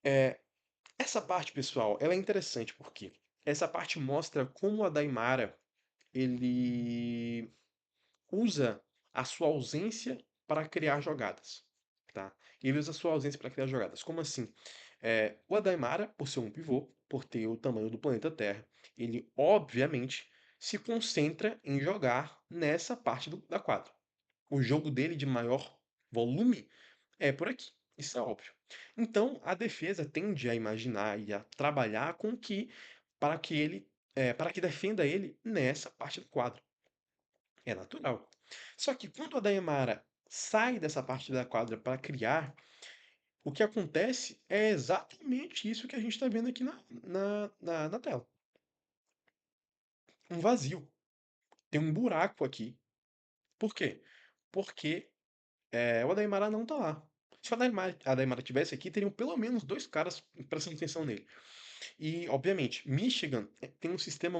É, essa parte, pessoal, ela é interessante porque essa parte mostra como a Daimara ele usa a sua ausência para criar jogadas, tá? Ele usa a sua ausência para criar jogadas. Como assim? O Adaimara, por ser um pivô, por ter o tamanho do planeta Terra, ele obviamente se concentra em jogar nessa parte da quadra. O jogo dele de maior volume é por aqui. Isso é óbvio. Então, a defesa tende a imaginar e a trabalhar com que para que defenda ele nessa parte do quadro. É natural. Só que quando a Daimara sai dessa parte da quadra para criar, o que acontece é exatamente isso que a gente está vendo aqui na tela. Um vazio. Tem um buraco aqui. Por quê? Porque o Adaimara não tá lá. Se a Daimara tivesse aqui, teriam pelo menos dois caras prestando atenção nele. E, obviamente, Michigan tem um sistema,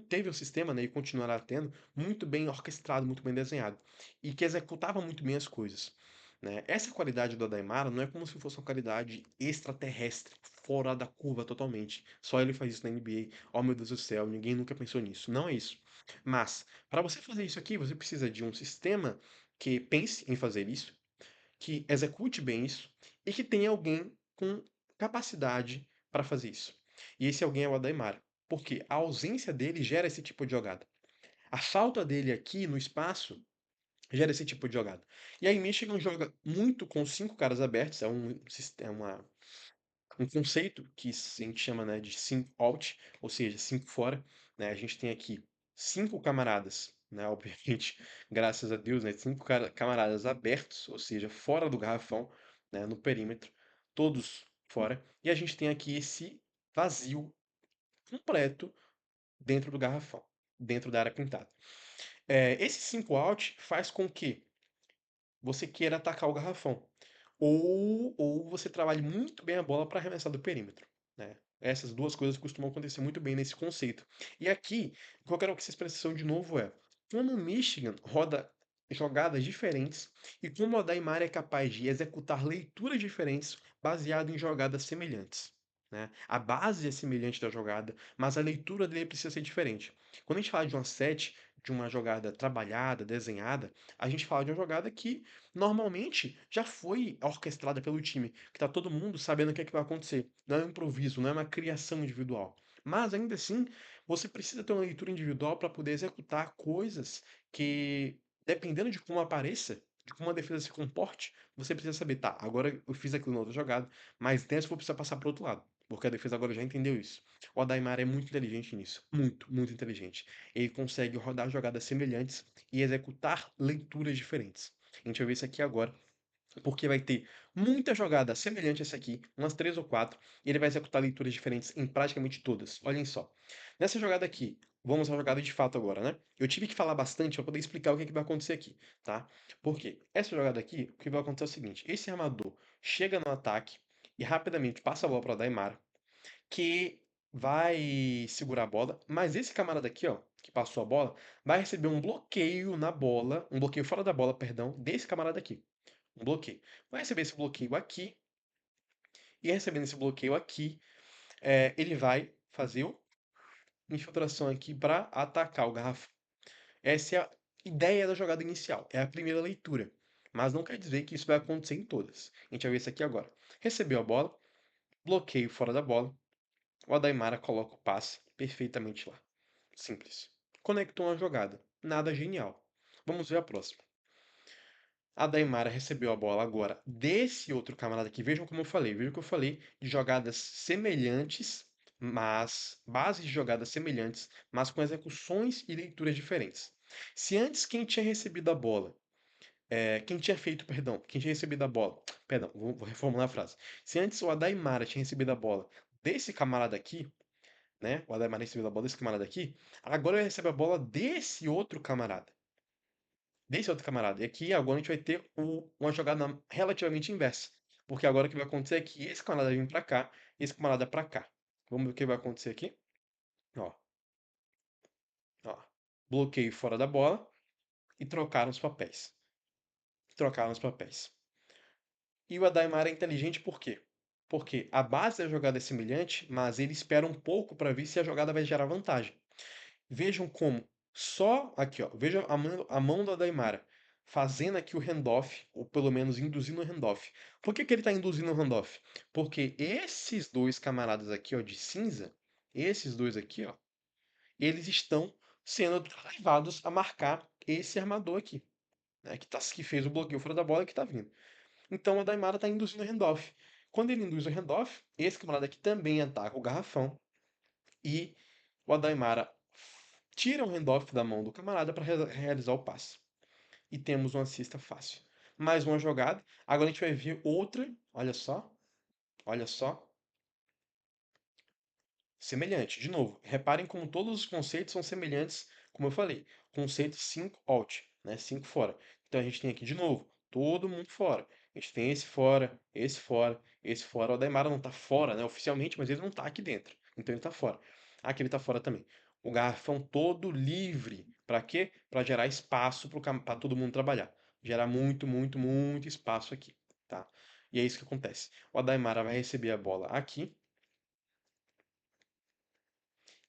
teve um sistema, né, e continuará tendo, muito bem orquestrado, muito bem desenhado, e que executava muito bem as coisas. Né? Essa qualidade do Adaimara não é como se fosse uma qualidade extraterrestre, fora da curva totalmente. Só ele faz isso na NBA. Oh meu Deus do céu, ninguém nunca pensou nisso. Não é isso. Mas, para você fazer isso aqui, você precisa de um sistema que pense em fazer isso, que execute bem isso e que tenha alguém com capacidade para fazer isso. E esse alguém é o Adaimara, porque a ausência dele gera esse tipo de jogada. A falta dele aqui no espaço gera esse tipo de jogada. E aí Michigan joga muito com cinco caras abertos, um conceito que a gente chama, né, de cinco out, ou seja, cinco fora. Né? A gente tem aqui cinco camaradas, né, obviamente, graças a Deus, né, cinco camaradas abertos, ou seja, fora do garrafão, né, no perímetro, todos fora. E a gente tem aqui esse vazio completo dentro do garrafão, dentro da área pintada. Esse 5 out faz com que você queira atacar o garrafão. Ou você trabalhe muito bem a bola para arremessar do perímetro. Né? Essas duas coisas costumam acontecer muito bem nesse conceito. E aqui, o que eu quero que vocês prestem atenção de novo é como o Michigan roda jogadas diferentes e como o Daimar é capaz de executar leituras diferentes baseado em jogadas semelhantes. Né? A base é semelhante da jogada, mas a leitura dele precisa ser diferente. Quando a gente fala de uma set, de uma jogada trabalhada, desenhada, a gente fala de uma jogada que normalmente já foi orquestrada pelo time, que tá todo mundo sabendo o que é que vai acontecer. Não é um improviso, não é uma criação individual. Mas ainda assim, você precisa ter uma leitura individual para poder executar coisas que, dependendo de como apareça, de como a defesa se comporte, você precisa saber, tá, agora eu fiz aquilo na outra jogada, mas nessa eu vou precisar passar para outro lado. Porque a defesa agora já entendeu isso. O Adaimar é muito inteligente nisso. Muito, muito inteligente. Ele consegue rodar jogadas semelhantes e executar leituras diferentes. A gente vai ver isso aqui agora, porque vai ter muita jogada semelhante a essa aqui, umas três ou quatro, e ele vai executar leituras diferentes em praticamente todas. Olhem só. Nessa jogada aqui, vamos à jogada de fato agora, né? Eu tive que falar bastante para poder explicar o que, é que vai acontecer aqui, tá? Porque essa jogada aqui, o que vai acontecer é o seguinte: esse armador chega no ataque e rapidamente passa a bola para o Daimara, que vai segurar a bola, mas esse camarada aqui, ó, que passou a bola, vai receber um bloqueio na bola, um bloqueio fora da bola, perdão, desse camarada aqui. Um bloqueio. Vai receber esse bloqueio aqui, e recebendo esse bloqueio aqui, ele vai fazer a infiltração aqui para atacar o garrafão. Essa é a ideia da jogada inicial, é a primeira leitura. Mas não quer dizer que isso vai acontecer em todas. A gente vai ver isso aqui agora. Recebeu a bola, bloqueio fora da bola, o Adaimara coloca o passe perfeitamente lá. Simples. Conectou uma jogada. Nada genial. Vamos ver a próxima. A Daimara recebeu a bola agora desse outro camarada aqui. Vejam como eu falei. Vejam que eu falei de jogadas semelhantes, mas bases de jogadas semelhantes, mas com execuções e leituras diferentes. Se antes quem tinha recebido a bola, quem tinha feito, perdão, quem tinha recebido a bola, perdão, vou reformular a frase. Se antes o Adaimara tinha recebido a bola desse camarada aqui, né? O Adaimara recebeu a bola desse camarada aqui, agora ele recebe a bola desse outro camarada. Desse outro camarada. E aqui agora a gente vai ter uma jogada relativamente inversa. Porque agora o que vai acontecer é que esse camarada vai vir pra cá e esse camarada pra cá. Vamos ver o que vai acontecer aqui. Ó, ó. Bloqueio fora da bola e trocaram os papéis. Trocaram os papéis. E o Adaimar é inteligente por quê? Porque a base da jogada é semelhante, mas ele espera um pouco para ver se a jogada vai gerar vantagem. Vejam como só aqui, ó, veja a mão da Daimara fazendo aqui o handoff, ou pelo menos induzindo o handoff. Por que que ele está induzindo o handoff? Porque esses dois camaradas aqui, ó, de cinza, esses dois aqui, ó, eles estão sendo levados a marcar esse armador aqui, né, que fez o bloqueio fora da bola e que está vindo. Então a Daimara está induzindo o handoff. Quando ele induz o handoff, esse camarada aqui também ataca o garrafão e o Adaimara tira o handoff da mão do camarada para realizar o passe. E temos uma cesta fácil. Mais uma jogada. Agora a gente vai ver outra. Olha só. Olha só. Semelhante. De novo, reparem como todos os conceitos são semelhantes, como eu falei. Conceito 5 out, né? 5 fora. Então a gente tem aqui de novo, todo mundo fora. A gente tem esse fora, esse fora, esse fora. O Adaimara não tá fora, né, oficialmente, mas ele não tá aqui dentro. Então ele tá fora. Aqui ele tá fora também. O garrafão todo livre. Para quê? Para gerar espaço para todo mundo trabalhar. Gerar muito, muito, muito espaço aqui, tá? E é isso que acontece. O Adaimara vai receber a bola aqui.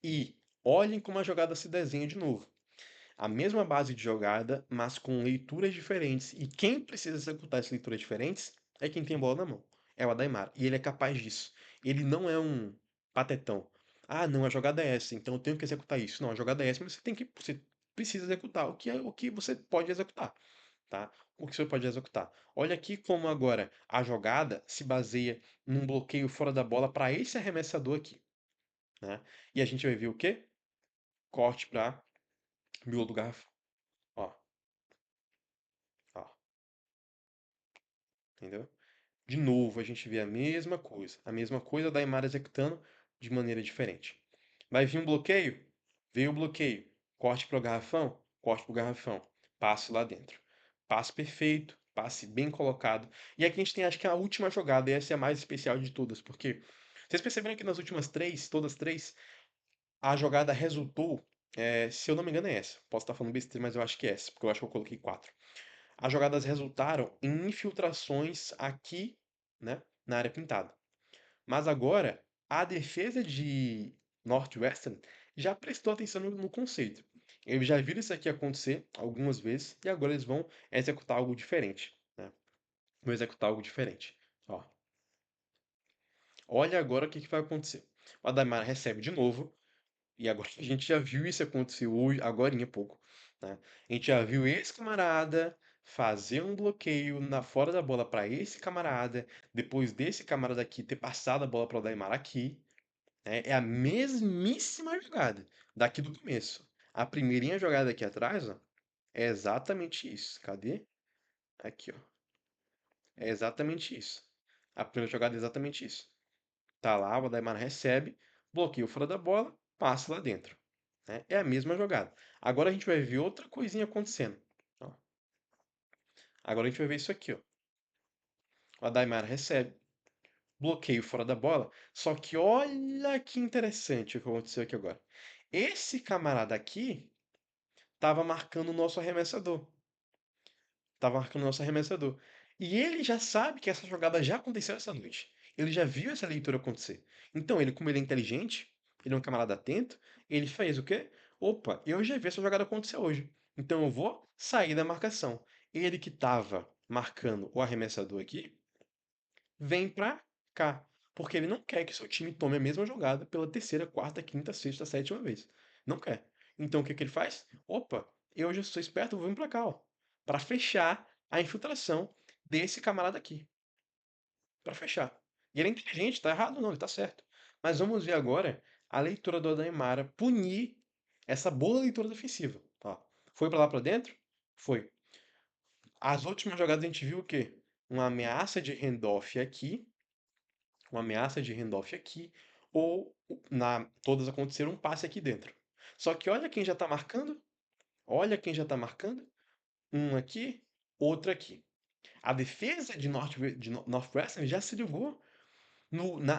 E olhem como a jogada se desenha de novo. A mesma base de jogada, mas com leituras diferentes. E quem precisa executar essas leituras diferentes é quem tem a bola na mão. É o Adaimar. E ele é capaz disso. Ele não é um patetão. Ah, não, a jogada é essa, então eu tenho que executar isso. Não, a jogada é essa, mas você precisa executar o que você pode executar, tá? O que você pode executar. Olha aqui como agora a jogada se baseia num bloqueio fora da bola para esse arremessador aqui, né? E a gente vai ver o quê? Corte para miolo do garrafão. Ó, ó, entendeu? De novo, a gente vê a mesma coisa da Imara executando de maneira diferente. Vai vir um bloqueio? Veio o bloqueio. Corte para o garrafão? Corte para o garrafão. Passe lá dentro. Passe perfeito, passe bem colocado. E aqui a gente tem, acho que a última jogada, e essa é a mais especial de todas, porque vocês perceberam que nas últimas três, todas três, a jogada resultou, se eu não me engano é essa. Posso estar falando besteira, mas eu acho que é essa, porque eu acho que eu coloquei quatro. As jogadas resultaram em infiltrações aqui, né, na área pintada. Mas agora, a defesa de Northwestern já prestou atenção no conceito. Eles já viram isso aqui acontecer algumas vezes e agora eles vão executar algo diferente, né? Vão executar algo diferente. Ó, olha agora o que que vai acontecer. O Adamar recebe de novo, e agora a gente já viu isso acontecer hoje, agorinha há pouco, né? A gente já viu esse camarada fazer um bloqueio na fora da bola para esse camarada, depois desse camarada aqui ter passado a bola para o Daimar aqui, né? É a mesmíssima jogada daqui do começo. A primeirinha jogada aqui atrás, ó, é exatamente isso. Cadê? Aqui, ó. É exatamente isso. A primeira jogada é exatamente isso. Tá lá, o Daimar recebe, bloqueio fora da bola, passa lá dentro, né? É a mesma jogada. Agora a gente vai ver outra coisinha acontecendo. Ó. Agora a gente vai ver isso aqui, ó. O Adaimar recebe, bloqueio fora da bola. Só que olha que interessante o que aconteceu aqui agora. Esse camarada aqui estava marcando o nosso arremessador. Estava marcando o nosso arremessador. E ele já sabe que essa jogada já aconteceu essa noite. Ele já viu essa leitura acontecer. Então, ele, como ele é inteligente, ele é um camarada atento, ele fez o quê? Opa, eu já vi essa jogada acontecer hoje. Então eu vou sair da marcação. Ele que estava marcando o arremessador aqui, vem pra cá. Porque ele não quer que seu time tome a mesma jogada pela terceira, quarta, quinta, sexta, sétima vez. Não quer. Então o que que ele faz? Opa, eu já sou esperto, eu vou vir pra cá, ó. Pra fechar a infiltração desse camarada aqui. Pra fechar. E ele é inteligente, tá errado não, ele tá certo. Mas vamos ver agora a leitura do Adaimara punir essa boa leitura defensiva. Ó, foi pra lá pra dentro? Foi. As últimas jogadas a gente viu o quê? Uma ameaça de handoff aqui, uma ameaça de handoff aqui, ou todas aconteceram um passe aqui dentro. Só que olha quem já está marcando, olha quem já está marcando, um aqui, outro aqui. A defesa de Northwestern já se ligou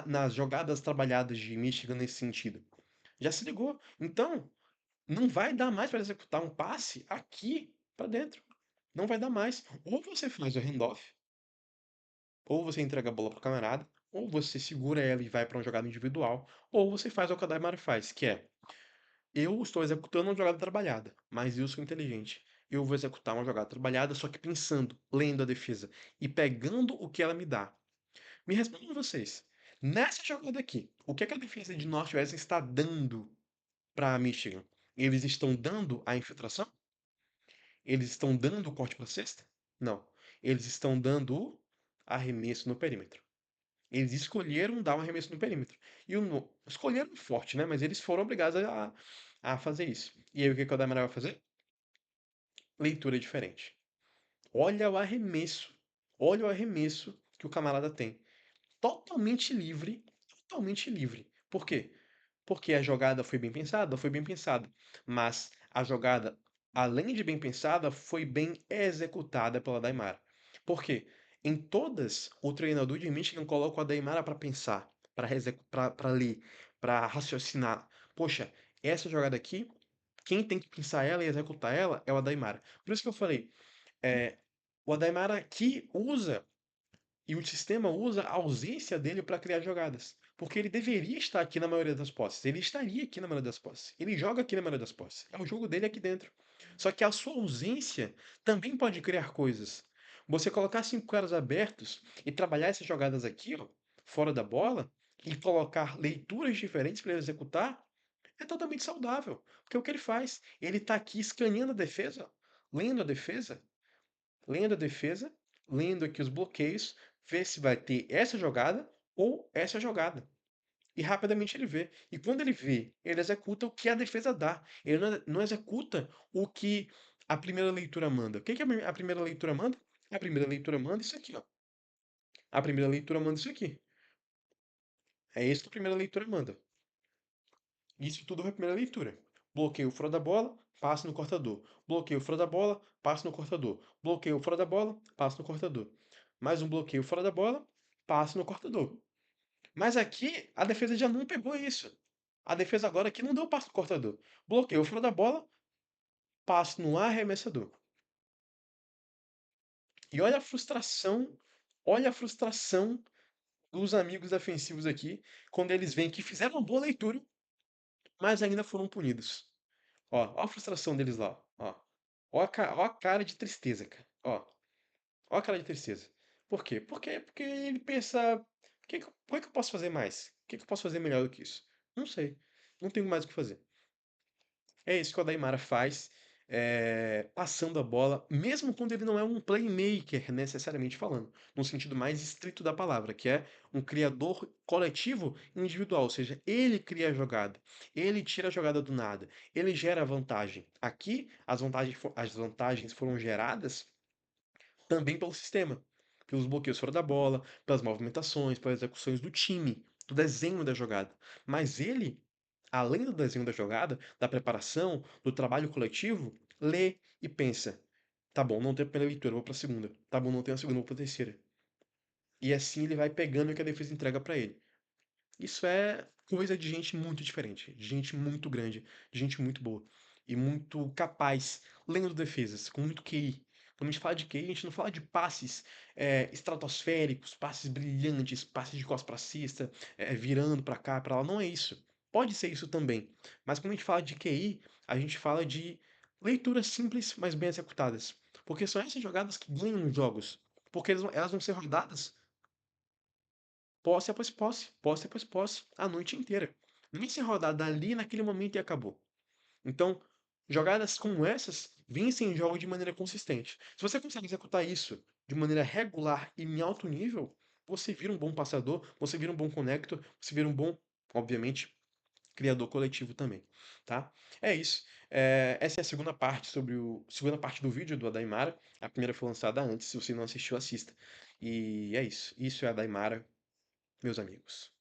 nas jogadas trabalhadas de Michigan nesse sentido. Já se ligou. Então, não vai dar mais para executar um passe aqui para dentro. Não vai dar mais. Ou você faz o handoff, ou você entrega a bola para o camarada, ou você segura ela e vai para uma jogada individual, ou você faz o que a Daimara faz, que é: eu estou executando uma jogada trabalhada, mas eu sou inteligente. Eu vou executar uma jogada trabalhada, só que pensando, lendo a defesa e pegando o que ela me dá. Me respondam vocês. Nessa jogada aqui, o que é que a defesa de Northwestern está dando para Michigan? Eles estão dando a infiltração? Eles estão dando o corte para cesta? Não. Eles estão dando o arremesso no perímetro. Eles escolheram dar um arremesso no perímetro. E escolheram forte, né? Mas eles foram obrigados a fazer isso. E aí o que que o Daimara vai fazer? Leitura diferente. Olha o arremesso. Olha o arremesso que o camarada tem. Totalmente livre. Totalmente livre. Por quê? Porque a jogada foi bem pensada? Foi bem pensada. Mas a jogada, além de bem pensada, foi bem executada pela Daimara. Por quê? Em todas, o treinador de Michigan coloca a Daimara para pensar, para ler, para raciocinar. Poxa, essa jogada aqui, quem tem que pensar ela e executar ela é o Daimara. Por isso que eu falei, é, o Daimara aqui usa e o sistema usa a ausência dele para criar jogadas. Porque ele deveria estar aqui na maioria das posses. Ele estaria aqui na maioria das posses. Ele joga aqui na maioria das posses. É o jogo dele aqui dentro. Só que a sua ausência também pode criar coisas. Você colocar 5 caras abertos e trabalhar essas jogadas aqui, ó, fora da bola, e colocar leituras diferentes para ele executar, é totalmente saudável. Porque é o que ele faz? Ele está aqui escaneando a defesa, lendo a defesa, lendo a defesa, lendo aqui os bloqueios, vê se vai ter essa jogada ou essa jogada. E rapidamente ele vê. E quando ele vê, ele executa o que a defesa dá. Ele não executa o que a primeira leitura manda. O que que a primeira leitura manda? A primeira leitura manda isso aqui, ó. A primeira leitura manda isso aqui. É isso que a primeira leitura manda. Isso tudo foi a primeira leitura. Bloqueio fora da bola, passe no cortador. Bloqueio fora da bola, passe no cortador. Bloqueio fora da bola, passe no cortador. Mais um bloqueio fora da bola, passe no cortador. Mas aqui a defesa já não pegou isso. A defesa agora aqui não deu passe no cortador. Bloqueio fora da bola, passe no arremessador. E olha a frustração dos amigos defensivos aqui, quando eles veem que fizeram uma boa leitura, mas ainda foram punidos. Ó a frustração deles lá, ó. Ó a cara de tristeza, cara. Ó a cara de tristeza. Por quê? Porque ele pensa, o que que eu posso fazer mais? O que que eu posso fazer melhor do que isso? Não sei. Não tenho mais o que fazer. É isso que o Daimara faz, passando a bola, mesmo quando ele não é um playmaker, necessariamente falando, no sentido mais estrito da palavra, que é um criador coletivo individual, ou seja, ele cria a jogada, ele tira a jogada do nada, ele gera a vantagem. Aqui, as vantagens foram geradas também pelo sistema, pelos bloqueios fora da bola, pelas movimentações, pelas execuções do time, do desenho da jogada. Mas ele, além do desenho da jogada, da preparação, do trabalho coletivo, lê e pensa: tá bom, não tem a primeira leitura, vou pra segunda. Tá bom, não tem a segunda, vou pra terceira. E assim ele vai pegando o que a defesa entrega pra ele. Isso é coisa de gente muito diferente, de gente muito grande, de gente muito boa e muito capaz, lendo defesas, com muito QI. Quando a gente fala de QI, a gente não fala de passes estratosféricos, passes brilhantes, passes de costas para cesta, virando para cá, para lá. Não é isso. Pode ser isso também. Mas quando a gente fala de QI, a gente fala de leituras simples, mas bem executadas. Porque são essas jogadas que ganham os jogos. Porque elas vão ser rodadas posse após posse após posse, a noite inteira. Nem se rodar dali naquele momento e acabou. Então, jogadas como essas vencem jogos de maneira consistente. Se você consegue executar isso de maneira regular e em alto nível, você vira um bom passador, você vira um bom conector, você vira um bom, obviamente, criador coletivo também, tá? É isso. Essa é a segunda parte do vídeo do Adaimara. A primeira foi lançada antes. Se você não assistiu, assista. E é isso. Isso é a Adaimara, meus amigos.